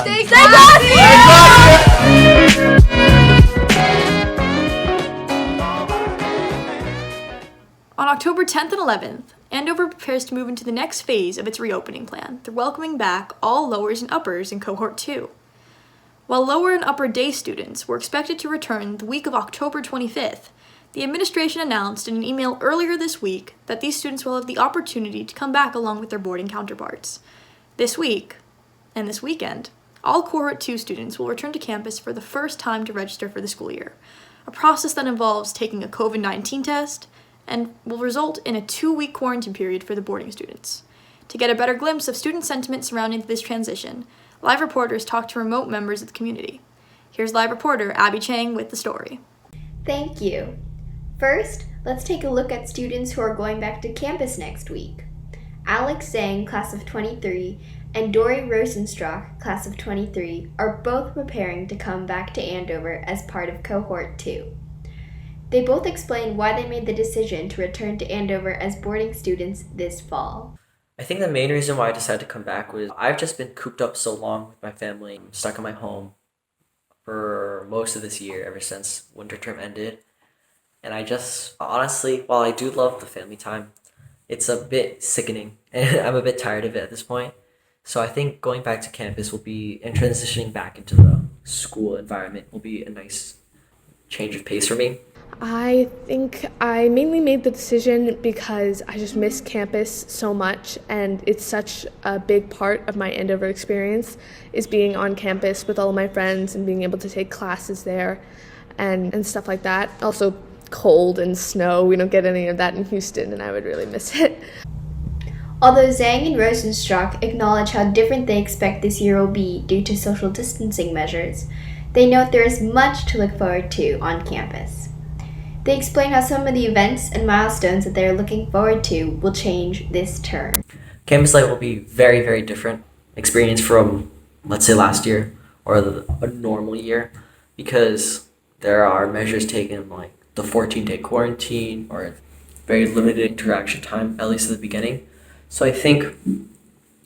Stay classy! On October 10th and 11th, Andover prepares to move into the next phase of its reopening plan through welcoming back all lowers and uppers in Cohort 2. While lower and upper day students were expected to return the week of October 25th, the administration announced in an email earlier this week that these students will have the opportunity to come back along with their boarding counterparts. This week, and this weekend, all Cohort 2 students will return to campus for the first time to register for the school year, a process that involves taking a COVID-19 test and will result in a 2-week quarantine period for the boarding students. To get a better glimpse of student sentiment surrounding this transition, live reporters talked to remote members of the community. Here's live reporter Abbie Cheng with the story. Thank you. First, let's take a look at students who are going back to campus next week. Alex ZHANG, class of 23, and DORI ROSENSTRAUCH, class of 23, are both preparing to come back to Andover as part of Cohort 2. They both explained why they made the decision to return to Andover as boarding students this fall. I think the main reason why I decided to come back was I've just been cooped up so long with my family, stuck in my home for most of this year, ever since winter term ended. And I just, honestly, while I do love the family time, it's a bit sickening and I'm a bit tired of it at this point. So I think going back to campus will be, and transitioning back into the school environment will be a nice change of pace for me. I think I mainly made the decision because I just miss campus so much, and it's such a big part of my Andover experience is being on campus with all of my friends and being able to take classes there and stuff like that. Also cold and snow, we don't get any of that in Houston, and I would really miss it. Although ZHANG and ROSENSTRAUCH acknowledge how different they expect this year will be due to social distancing measures, they note there is much to look forward to on campus. They explain how some of the events and milestones that they are looking forward to will change this term. Campus life will be very, very different experience from, let's say, last year or a normal year, because there are measures taken like the 14-day quarantine or very limited interaction time, at least at the beginning. So I think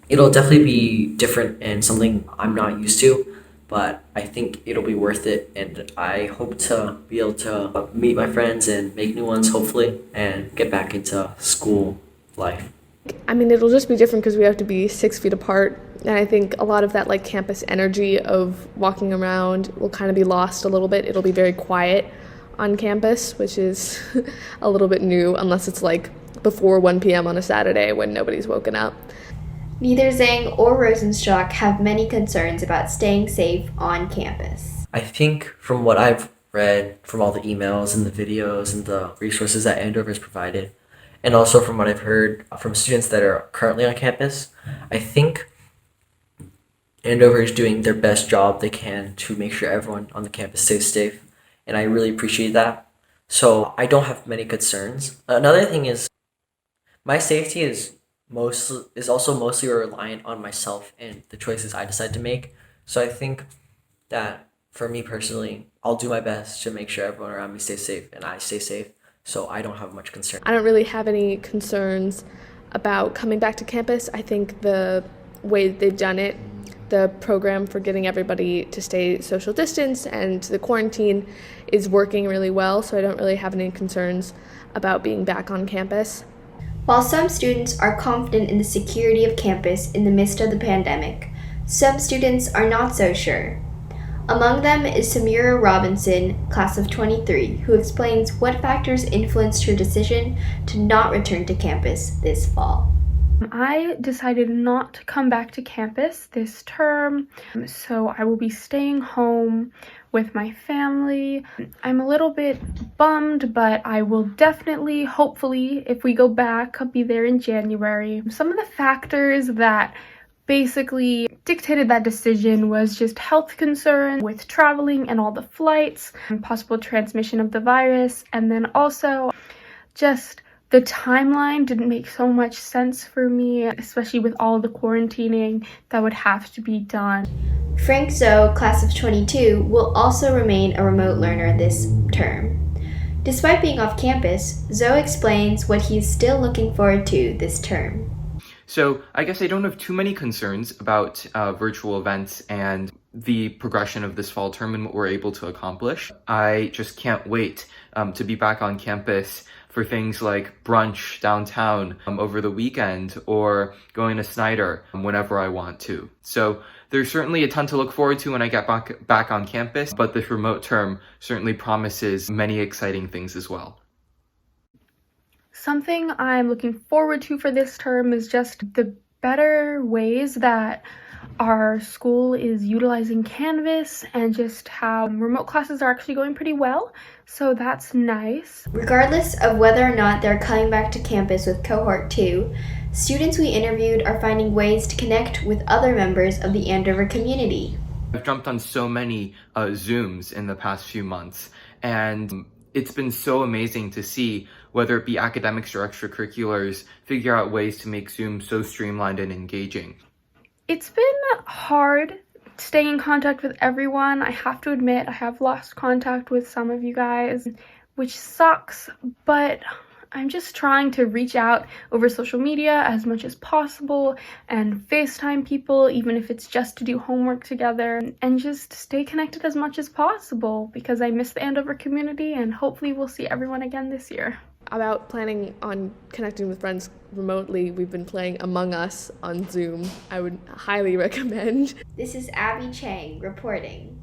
it'll definitely be different and something I'm not used to, but I think it'll be worth it, and I hope to be able to meet my friends and make new ones, hopefully, and get back into school life. I mean, it'll just be different because we have to be 6 feet apart, and I think a lot of that like campus energy of walking around will kind of be lost a little bit. It'll be very quiet on campus, which is a little bit new, unless it's like before 1 p.m. on a Saturday when nobody's woken up. Neither ZHANG or ROSENSTRAUCH have many concerns about staying safe on campus. I think from what I've read, from all the emails and the videos and the resources that Andover has provided, and also from what I've heard from students that are currently on campus, I think Andover is doing their best job they can to make sure everyone on the campus stays safe, and I really appreciate that. So I don't have many concerns. Another thing is my safety is also mostly reliant on myself and the choices I decide to make. So I think that for me personally, I'll do my best to make sure everyone around me stays safe and I stay safe, so I don't have much concern. I don't really have any concerns about coming back to campus. I think the way that they've done it, the program for getting everybody to stay social distance and the quarantine is working really well, so I don't really have any concerns about being back on campus. While some students are confident in the security of campus in the midst of the pandemic, some students are not so sure. Among them is SEMIRA Robinson, class of 23, who explains what factors influenced her decision to not return to campus this fall. I decided not to come back to campus this term, so I will be staying home with my family. I'm a little bit bummed, but I will definitely, hopefully, if we go back, I'll be there in January. Some of the factors that basically dictated that decision was just health concerns with traveling and all the flights, and possible transmission of the virus, and then also just the timeline didn't make so much sense for me, especially with all the quarantining that would have to be done. Frank ZHOU, class of 22, will also remain a remote learner this term. Despite being off campus, ZHOU explains what he is still looking forward to this term. So I guess I don't have too many concerns about virtual events and the progression of this fall term and what we're able to accomplish. I just can't wait to be back on campus for things like brunch downtown over the weekend, or going to Snyder whenever I want to. So there's certainly a ton to look forward to when I get back on campus, but this remote term certainly promises many exciting things as well. Something I'm looking forward to for this term is just the better ways that our school is utilizing Canvas, and just how remote classes are actually going pretty well. So that's nice. Regardless of whether or not they're coming back to campus with Cohort 2, students we interviewed are finding ways to connect with other members of the Andover community. I've jumped on so many Zooms in the past few months, and it's been so amazing to see, whether it be academics or extracurriculars, figure out ways to make Zoom so streamlined and engaging. It's been hard staying in contact with everyone. I have to admit, I have lost contact with some of you guys, which sucks, but I'm just trying to reach out over social media as much as possible and FaceTime people, even if it's just to do homework together, and just stay connected as much as possible because I miss the Andover community, and hopefully we'll see everyone again this year. About planning on connecting with friends remotely, we've been playing Among Us on Zoom. I would highly recommend. This is Abbie Cheng reporting.